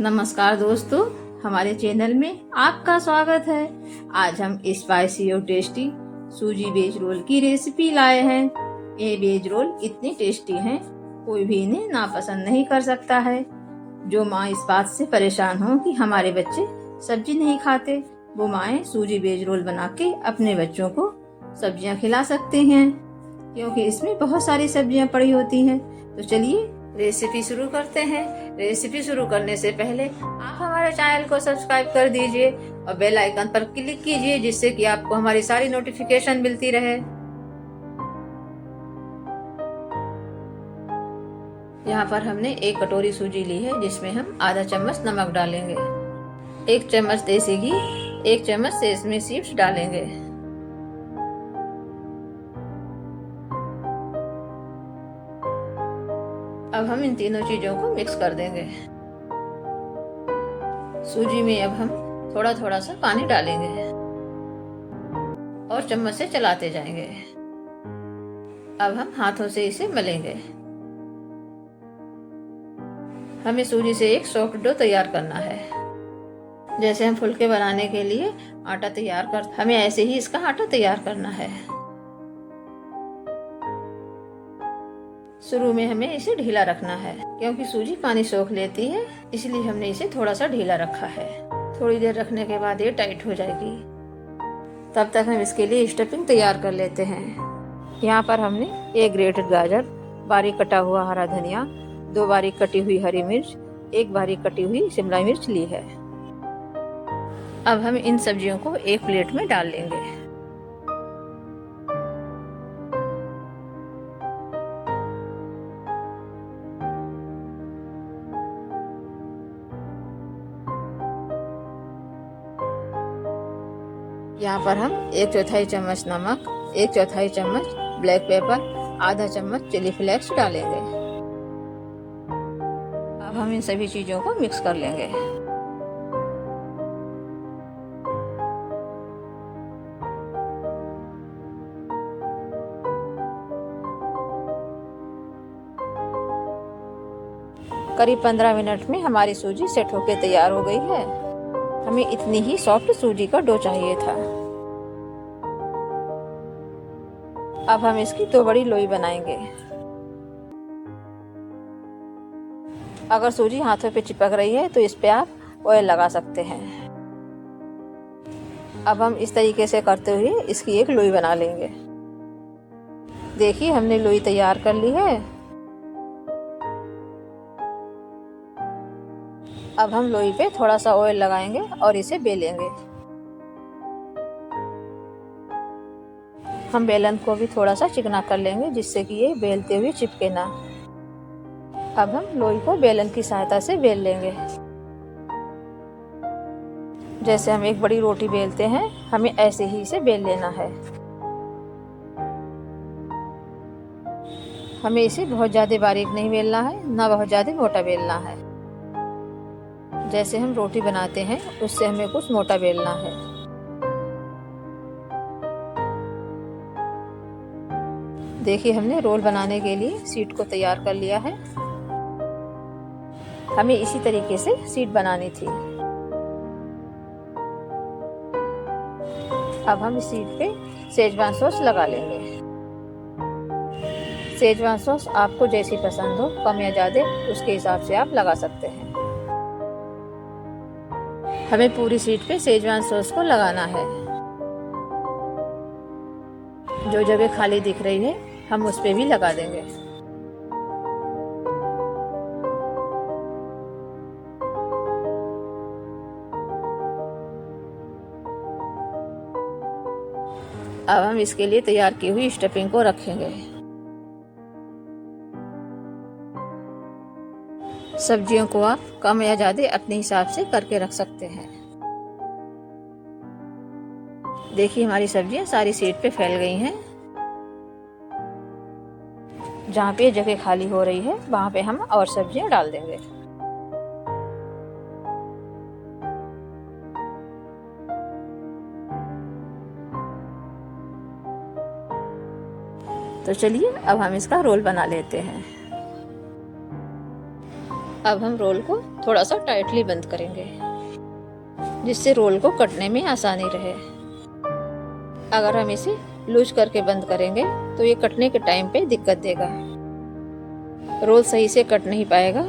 नमस्कार दोस्तों, हमारे चैनल में आपका स्वागत है। आज हम स्पाइसी और टेस्टी सूजी वेज रोल की रेसिपी लाए हैं। ये वेज रोल इतने टेस्टी हैं, कोई भी इन्हें नापसंद नहीं कर सकता है। जो माँ इस बात से परेशान हो कि हमारे बच्चे सब्जी नहीं खाते, वो माएँ सूजी वेज रोल बना के अपने बच्चों को सब्जियाँ खिला सकते हैं, क्योंकि इसमें बहुत सारी सब्जियाँ पड़ी होती हैं। तो चलिए रेसिपी शुरू करते हैं। रेसिपी शुरू करने से पहले आप हमारे चैनल को सब्सक्राइब कर दीजिए और बेल आइकन पर क्लिक कीजिए, जिससे कि आपको हमारी सारी नोटिफिकेशन मिलती रहे। यहाँ पर हमने 1 कटोरी सूजी ली है, जिसमें हम आधा चम्मच नमक डालेंगे, 1 चम्मच देसी घी, 1 चम्मच सेसमी सीड्स डालेंगे। अब हम इन तीनों चीजों को मिक्स कर देंगे। सूजी में अब हम थोड़ा थोड़ा सा पानी डालेंगे और चम्मच से चलाते जाएंगे। अब हम हाथों से इसे मलेंगे। हमें सूजी से एक सॉफ्ट डो तैयार करना है। जैसे हम फुलके बनाने के लिए आटा तैयार करते, हमें ऐसे ही इसका आटा तैयार करना है। शुरू में हमें इसे ढीला रखना है, क्योंकि सूजी पानी सोख लेती है, इसलिए हमने इसे थोड़ा सा ढीला रखा है। थोड़ी देर रखने के बाद ये टाइट हो जाएगी। तब तक हम इसके लिए स्टफिंग तैयार कर लेते हैं। यहाँ पर हमने 1 ग्रेटेड गाजर, बारीक कटा हुआ हरा धनिया, 2 बारीक कटी हुई हरी मिर्च, 1 बारीक कटी हुई शिमला मिर्च ली है। अब हम इन सब्जियों को एक प्लेट में डाल लेंगे। यहाँ पर हम 1/4 चम्मच नमक, 1/4 चम्मच ब्लैक पेपर, आधा चम्मच चिली फ्लेक्स डालेंगे। अब हम इन सभी चीजों को मिक्स कर लेंगे। करीब 15 मिनट में हमारी सूजी सेट होकर तैयार हो गई है। हमें इतनी ही सॉफ्ट सूजी का डो चाहिए था। अब हम इसकी 2 बड़ी लोई बनाएंगे। अगर सूजी हाथों पे चिपक रही है तो इस पे आप ऑयल लगा सकते हैं। अब हम इस तरीके से करते हुए इसकी एक लोई बना लेंगे। देखिए, हमने लोई तैयार कर ली है। अब हम लोई पे थोड़ा सा ऑयल लगाएंगे और इसे बेलेंगे। हम बेलन को भी थोड़ा सा चिकना कर लेंगे, जिससे कि ये बेलते हुए चिपके ना। अब हम लोई को बेलन की सहायता से बेल लेंगे। जैसे हम एक बड़ी रोटी बेलते हैं, हमें ऐसे ही इसे बेल लेना है। हमें इसे बहुत ज़्यादा बारीक नहीं बेलना है, ना बहुत ज़्यादा मोटा बेलना है। जैसे हम रोटी बनाते हैं, उससे हमें कुछ मोटा बेलना है। देखिए, हमने रोल बनाने के लिए शीट को तैयार कर लिया है। हमें इसी तरीके से शीट बनानी थी। अब हम इस शीट पे शेजवान सॉस लगा लेंगे। शेजवान सॉस आपको जैसी पसंद हो, कम या ज़्यादा, उसके हिसाब से आप लगा सकते हैं। हमें पूरी शीट पे शेजवान सॉस को लगाना है। जो जगह खाली दिख रही है, हम उस पे भी लगा देंगे। अब हम इसके लिए तैयार की हुई स्टफिंग को रखेंगे। सब्जियों को आप कम या ज़्यादा अपने हिसाब से करके रख सकते हैं। देखिए, हमारी सब्जियां सारी शीट पे फैल गई हैं। जहाँ पे जगह खाली हो रही है, वहाँ पे हम और सब्जियां डाल देंगे। तो चलिए, अब हम इसका रोल बना लेते हैं। अब हम रोल को थोड़ा सा टाइटली बंद करेंगे, जिससे रोल को कटने में आसानी रहे। अगर हम इसे लूज करके बंद करेंगे तो ये कटने के टाइम पे दिक्कत देगा, रोल सही से कट नहीं पाएगा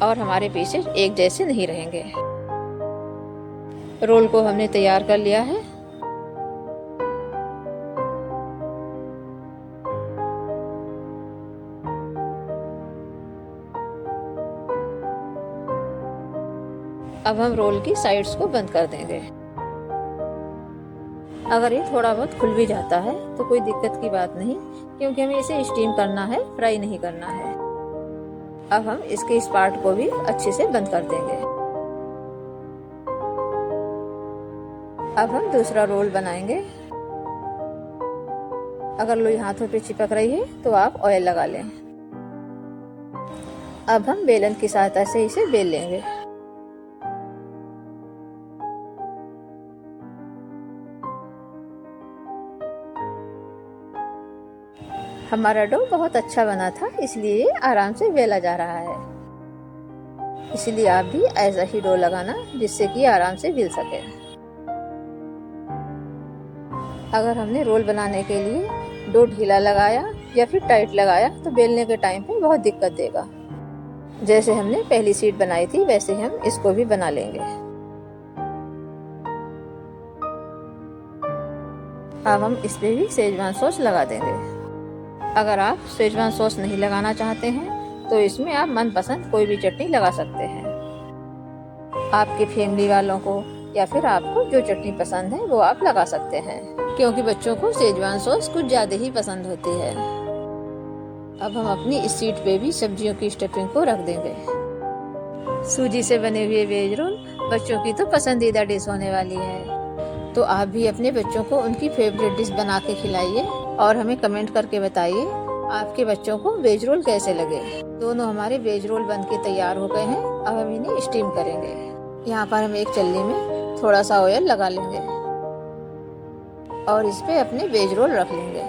और हमारे पीसेज एक जैसे नहीं रहेंगे। रोल को हमने तैयार कर लिया है। अब हम रोल की साइड्स को बंद कर देंगे। अगर ये थोड़ा बहुत खुल भी जाता है तो कोई दिक्कत की बात नहीं, क्योंकि हमें इसे स्टीम करना है, फ्राई नहीं करना है। अब हम इसके इस पार्ट को भी अच्छे से बंद कर देंगे। अब हम दूसरा रोल बनाएंगे। अगर लोई हाथों पे चिपक रही है तो आप ऑयल लगा लें। अब हम बेलन की सहायता से इसे बेल लेंगे। हमारा डो बहुत अच्छा बना था, इसलिए आराम से बेला जा रहा है। इसलिए आप भी ऐसा ही डो लगाना, जिससे कि आराम से बेल सके। अगर हमने रोल बनाने के लिए डो ढीला लगाया या फिर टाइट लगाया तो बेलने के टाइम पे बहुत दिक्कत देगा। जैसे हमने पहली शीट बनाई थी वैसे हम इसको भी बना लेंगे। अब हम इस पे भी शेजवान सॉस लगा देंगे। अगर आप शेजवान सॉस नहीं लगाना चाहते हैं तो इसमें आप मनपसंद कोई भी चटनी लगा सकते हैं। आपके फैमिली वालों को या फिर आपको जो चटनी पसंद है वो आप लगा सकते हैं, क्योंकि बच्चों को शेजवान सॉस कुछ ज़्यादा ही पसंद होती है। अब हम अपनी इस शीट पे भी सब्जियों की स्टफिंग को रख देंगे। सूजी से बने हुए वेज रोल बच्चों की तो पसंदीदा डिश होने वाली है, तो आप भी अपने बच्चों को उनकी फेवरेट डिश बना के खिलाइए और हमें कमेंट करके बताइए आपके बच्चों को वेज रोल कैसे लगे। दोनों हमारे वेज रोल बन के तैयार हो गए हैं। अब हम इन्हें स्टीम करेंगे। यहाँ पर हम एक चल्ली में थोड़ा सा ऑयल लगा लेंगे और इस पे अपने वेज रोल रख लेंगे।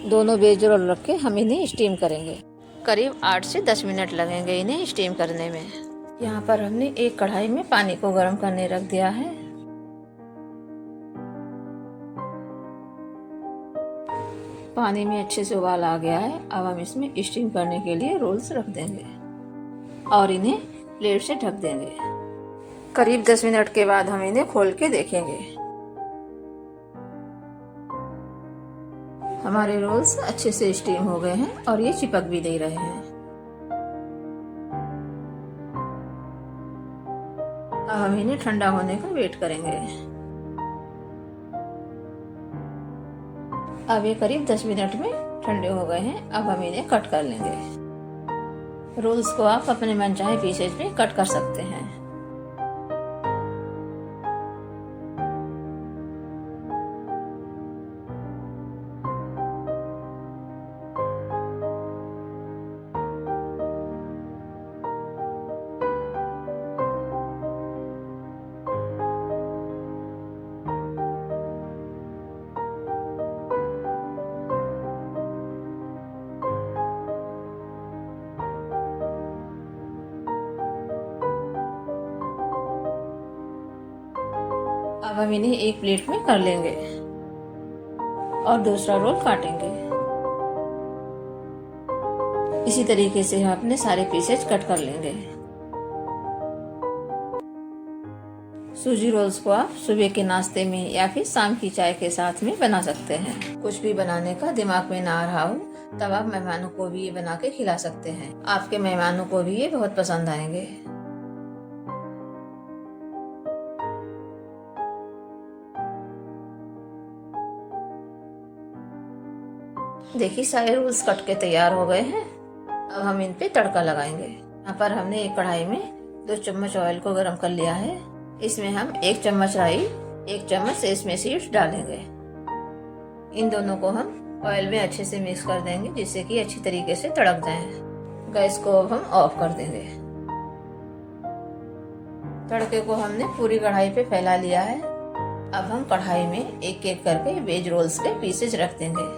दोनों वेज रोल रख के हम इन्हें स्टीम करेंगे। करीब 8 से 10 मिनट लगेंगे इन्हें स्टीम करने में। यहाँ पर हमने एक कढ़ाई में पानी को गर्म करने रख दिया है। पानी में अच्छे से उबाल आ गया है। अब हम इसमें स्टीम करने के लिए रोल्स रख देंगे और इन्हें प्लेट से ढक देंगे। करीब 10 मिनट के बाद हम इन्हें खोल के देखेंगे। हमारे रोल्स अच्छे से स्टीम हो गए हैं और ये चिपक भी दे रहे हैं। अब हम इन्हें ठंडा होने का वेट करेंगे। अब ये करीब 10 मिनट में ठंडे हो गए हैं। अब हम इन्हें कट कर लेंगे। रोल्स को आप अपने मनचाहे पीसेज में कट कर सकते हैं। अब हम इन्हें एक प्लेट में कर लेंगे और दूसरा रोल काटेंगे। इसी तरीके से हम अपने सारे पीसेज कट कर लेंगे। सूजी रोल्स को आप सुबह के नाश्ते में या फिर शाम की चाय के साथ में बना सकते हैं। कुछ भी बनाने का दिमाग में ना आ रहा हो तब आप मेहमानों को भी ये बना के खिला सकते हैं। आपके मेहमानों को भी ये बहुत पसंद आएंगे। देखिए सारे रोल्स कट के तैयार हो गए हैं। अब हम इन पे तड़का लगाएंगे। यहाँ पर हमने एक कढ़ाई में 2 चम्मच ऑयल को गरम कर लिया है। इसमें हम 1 चम्मच राई, 1 चम्मच सेसमे सीड्स डालेंगे। इन दोनों को हम ऑयल में अच्छे से मिक्स कर देंगे, जिससे कि अच्छी तरीके से तड़क जाएं। गैस को अब हम ऑफ कर देंगे। तड़के को हमने पूरी कढ़ाई पे फैला लिया है। अब हम कढ़ाई में एक एक करके वेज रोल्स के पीसेज रख देंगे।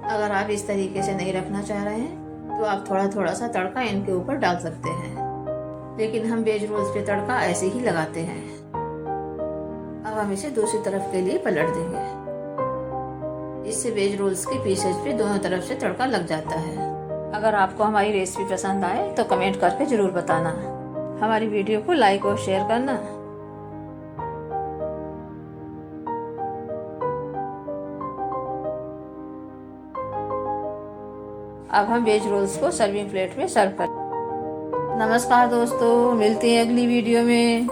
अगर आप इस तरीके से नहीं रखना चाह रहे हैं तो आप थोड़ा थोड़ा सा तड़का इनके ऊपर डाल सकते हैं, लेकिन हम वेज रोल्स पे तड़का ऐसे ही लगाते हैं। अब हम इसे दूसरी तरफ के लिए पलट देंगे। इससे वेज रोल्स के पीसेज पे दोनों तरफ से तड़का लग जाता है। अगर आपको हमारी रेसिपी पसंद आए तो कमेंट करके ज़रूर बताना। हमारी वीडियो को लाइक और शेयर करना। अब हम वेज रोल्स को सर्विंग प्लेट में सर्व करें। नमस्कार दोस्तों, मिलते हैं अगली वीडियो में।